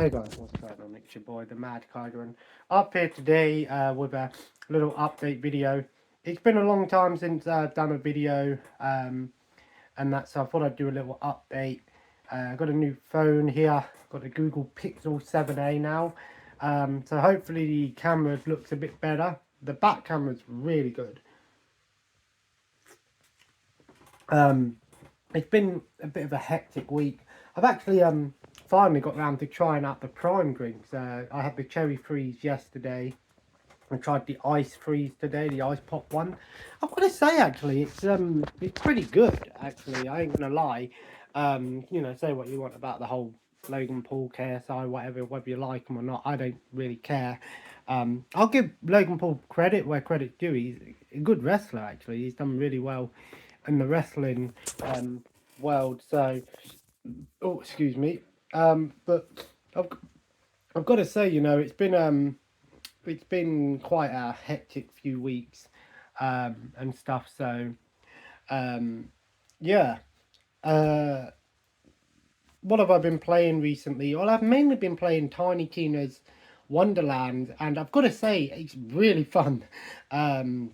Hey guys, what's going on? It's your boy, the Mad Kyger, and up here today with a little update video. It's been a long time since I've done a video, and that's so I thought I'd do a little update. I got a new phone here, got a Google Pixel 7a now, so hopefully the camera looks a bit better. The back camera's really good. It's been a bit of a hectic week. I've actually finally got round to trying out the prime drinks. I had the cherry freeze yesterday. I tried the ice freeze today, the ice pop one. I've got to say, actually, it's pretty good. Actually, I ain't gonna lie. Say what you want about the whole Logan Paul KSI, whether you like him or not. I don't really care. I'll give Logan Paul credit where credit's due. He's a good wrestler. Actually, he's done really well in the wrestling world. So, oh, excuse me. But I've I've got to say, it's been quite a hectic few weeks, and stuff. So, um, yeah. Uh, what have I been playing recently? Well, I've mainly been playing Tiny Tina's Wonderland, and I've got to say, it's really fun. Um,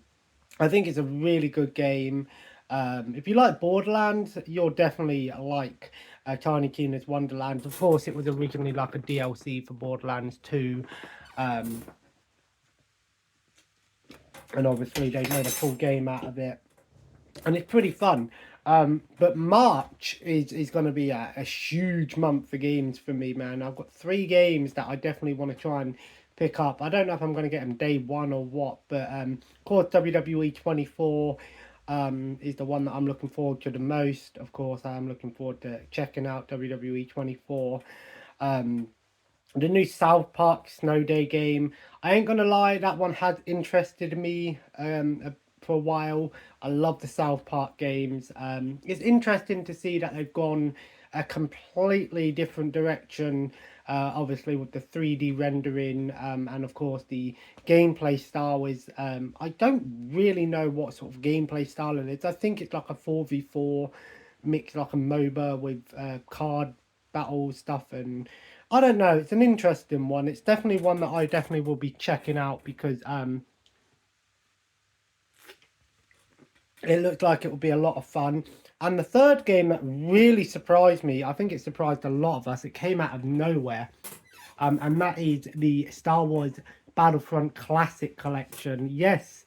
I think it's a really good game. If you like Borderlands, you'll definitely like Tiny Tina's Wonderland. Of course, it was originally like a DLC for Borderlands 2. Um, and obviously they made a full game out of it, and it's pretty fun. But March is going to be a huge month for games for me, man. I've got 3 games that I definitely want to try and pick up. I don't know if I'm going to get them day one or what, but of course WWE 24 is the one that I'm looking forward to the most. Of course, I am looking forward to checking out WWE 24. Um, the new South Park Snow Day game. I ain't gonna lie, that one has interested me for a while. I love the South Park games. It's interesting to see that they've gone a completely different direction. Obviously with the 3D rendering, and of course the gameplay style is. I don't really know what sort of gameplay style it is. I think it's like a 4v4 mix, like a MOBA with card battle stuff, and I don't know. It's an interesting one. It's definitely one that I definitely will be checking out because it looked like it would be a lot of fun. And the third game that really surprised me, I think it surprised a lot of us. It came out of nowhere, and that is the Star Wars Battlefront Classic Collection. Yes,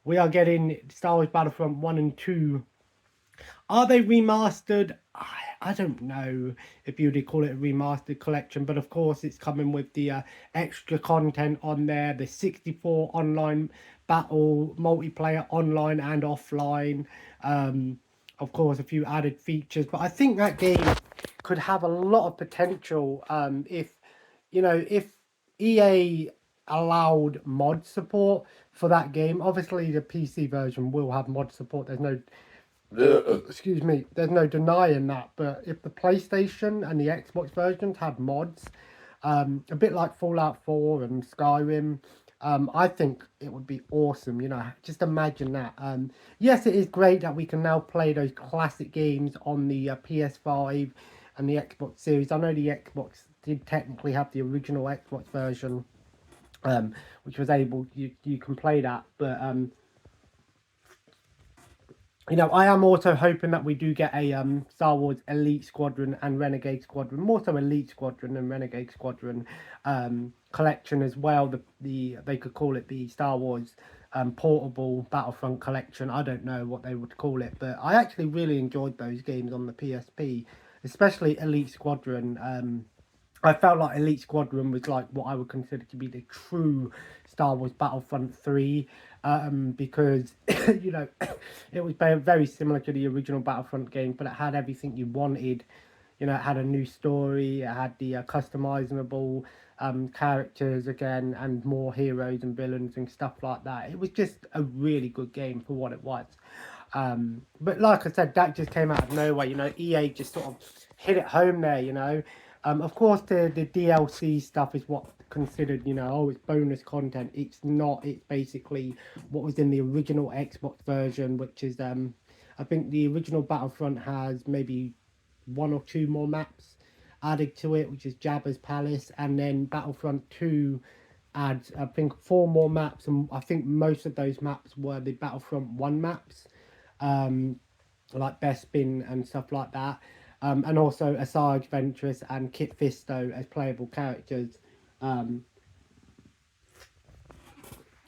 we are getting Star Wars Battlefront 1 and 2. Are they remastered? I don't know if you'd call it a remastered collection, but of course it's coming with the extra content on there, the 64 online battle, multiplayer online and offline. Of course, a few added features, but I think that game could have a lot of potential if EA allowed mod support for that game. Obviously, the PC version will have mod support. Excuse me, there's no denying that. But if the PlayStation and the Xbox versions had mods, a bit like Fallout 4 and Skyrim, I think it would be awesome. Just imagine that. Yes, it is great that we can now play those classic games on the PS5 and the Xbox Series. I know the Xbox did technically have the original Xbox version, which was able you can play that, but I am also hoping that we do get a Star Wars Elite Squadron and Renegade Squadron, more so Elite Squadron and Renegade Squadron collection as well. They could call it the Star Wars Portable Battlefront Collection. I don't know what they would call it, but I actually really enjoyed those games on the PSP, especially Elite Squadron. I felt like Elite Squadron was like what I would consider to be the true Star Wars Battlefront 3, because it was very similar to the original Battlefront game, but it had everything you wanted. It had a new story, it had the customizable characters again, and more heroes and villains and stuff like that. It was just a really good game for what it was. But like I said, that just came out of nowhere. EA just sort of hit it home there. Of course, the DLC stuff is what considered, oh, it's bonus content. It's not. It's basically what was in the original Xbox version, which is, I think the original Battlefront has maybe 1 or 2 more maps added to it, which is Jabba's Palace, and then Battlefront 2 adds, I think, 4 more maps, and I think most of those maps were the Battlefront 1 maps, like Bespin and stuff like that, and also Asajj Ventress and Kit Fisto as playable characters.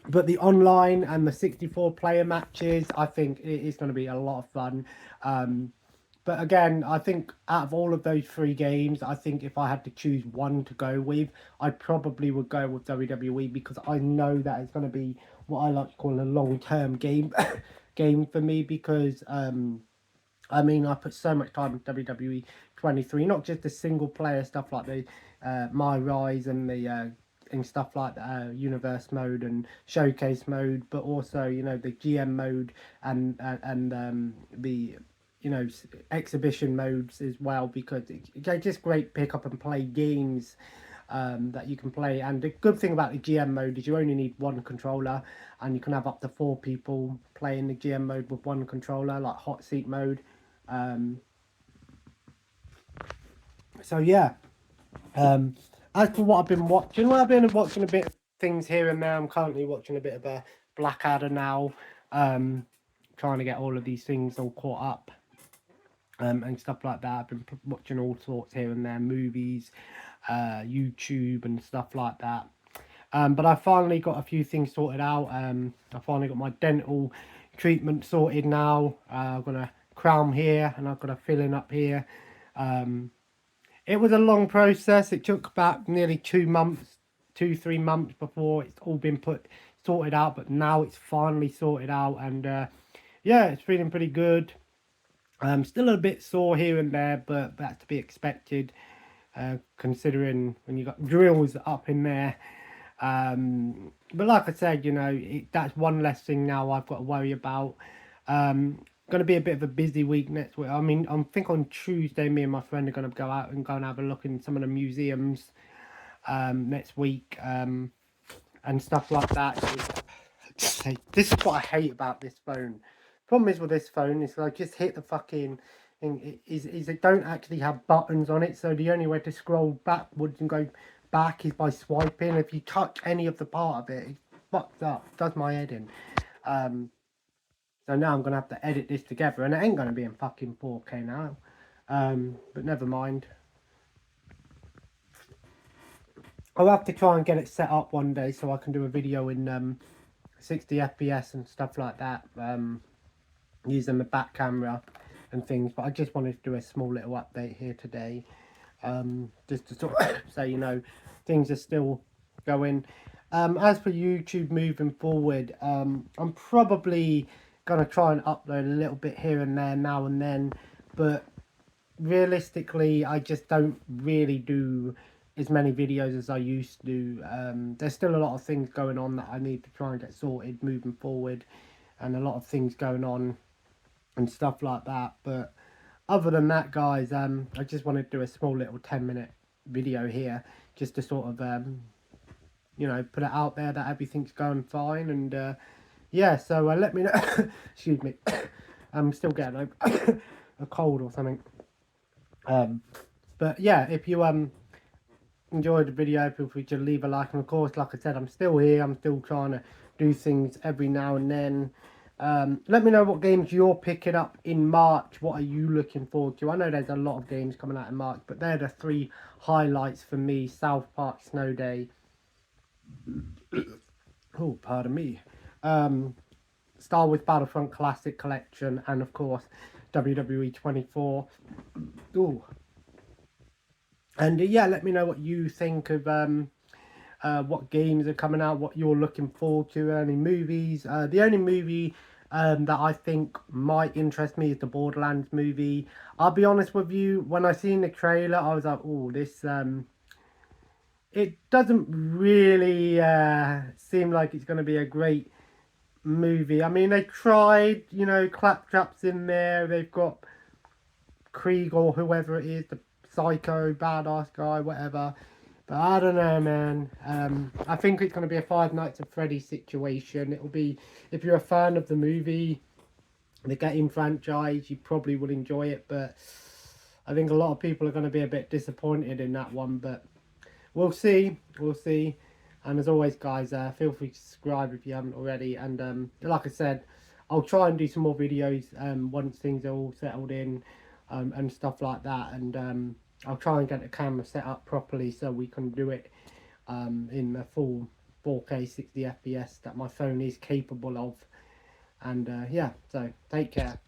But the online and the 64 player matches, I think it is going to be a lot of fun. But again, I think out of all of those 3 games, I think if I had to choose one to go with, I probably would go with WWE, because I know that it's going to be what I like to call a long-term game game for me, because I mean, I put so much time in WWE 23, not just the single player stuff like the My Rise and the and stuff like the universe mode and showcase mode, but also, you know, the GM mode and the, you know, exhibition modes as well, because they're just great pick up and play games that you can play. And the good thing about the GM mode is you only need 1 controller, and you can have up to 4 people playing the GM mode with 1 controller, like hot seat mode. So yeah, as for what I've been watching, well, I've been watching a bit of things here and there. I'm currently watching a bit of a Blackadder now, trying to get all of these things all caught up, and stuff like that. I've been watching all sorts here and there, movies, YouTube and stuff like that. But I finally got a few things sorted out. I finally got my dental treatment sorted now. I've got a crown here and I've got a filling up here. It was a long process. It took about nearly 2 months, 3 months before it's all been sorted out. But now it's finally sorted out, and yeah, it's feeling pretty good. Still a bit sore here and there, but that's to be expected, considering when you got drills up in there. But like I said, you know, that's one less thing now I've got to worry about. Going to be a bit of a busy week next week. I mean, I think on Tuesday, me and my friend are going to go out and have a look in some of the museums next week, and stuff like that. So, this is what I hate about this phone. Problem is with this phone is I just hit the fucking thing. Is it don't actually have buttons on it, so the only way to scroll backwards and go back is by swiping. If you touch any of the part of it, it fucks up. It does my head in. So now I'm going to have to edit this together, and it ain't going to be in fucking 4K now. But never mind. I'll have to try and get it set up one day so I can do a video in 60 FPS and stuff like that, using the back camera and things. But I just wanted to do a small little update here today, just to sort of say, you know, things are still going. As for YouTube moving forward, I'm probably going to try and upload a little bit here and there now and then, but realistically I just don't really do as many videos as I used to do. There's still a lot of things going on that I need to try and get sorted moving forward, and a lot of things going on and stuff like that. But other than that, guys, I just wanted to do a small little 10-minute video here, just to sort of you know, put it out there that everything's going fine. And yeah, so let me know. Excuse me. I'm still getting a cold or something. But yeah, if you enjoyed the video, feel free to leave a like. And of course, like I said, I'm still here. I'm still trying to do things every now and then. Let me know what games you're picking up in March. What are you looking forward to? I know there's a lot of games coming out in March, but they're the 3 highlights for me: South Park Snow Day. Oh, pardon me. Star Wars Battlefront Classic Collection, and of course WWE 24. Ooh. And yeah, let me know what you think of what games are coming out, what you're looking forward to, any movies. The only movie that I think might interest me is the Borderlands movie. I'll be honest with you, when I seen the trailer, I was like, oh, this it doesn't really seem like it's going to be a great movie. I mean, they tried, you know, Claptrap's in there, they've got Krieg or whoever it is, the psycho badass guy, whatever. But I don't know, man. I think it's going to be a Five Nights at Freddy's situation. It'll be, if you're a fan of the movie, the game franchise, you probably will enjoy it. But I think a lot of people are going to be a bit disappointed in that one, but we'll see. We'll see. And as always, guys, feel free to subscribe if you haven't already. And like I said, I'll try and do some more videos once things are all settled in and stuff like that. And I'll try and get the camera set up properly so we can do it in the full 4K 60 FPS that my phone is capable of. And yeah, so take care.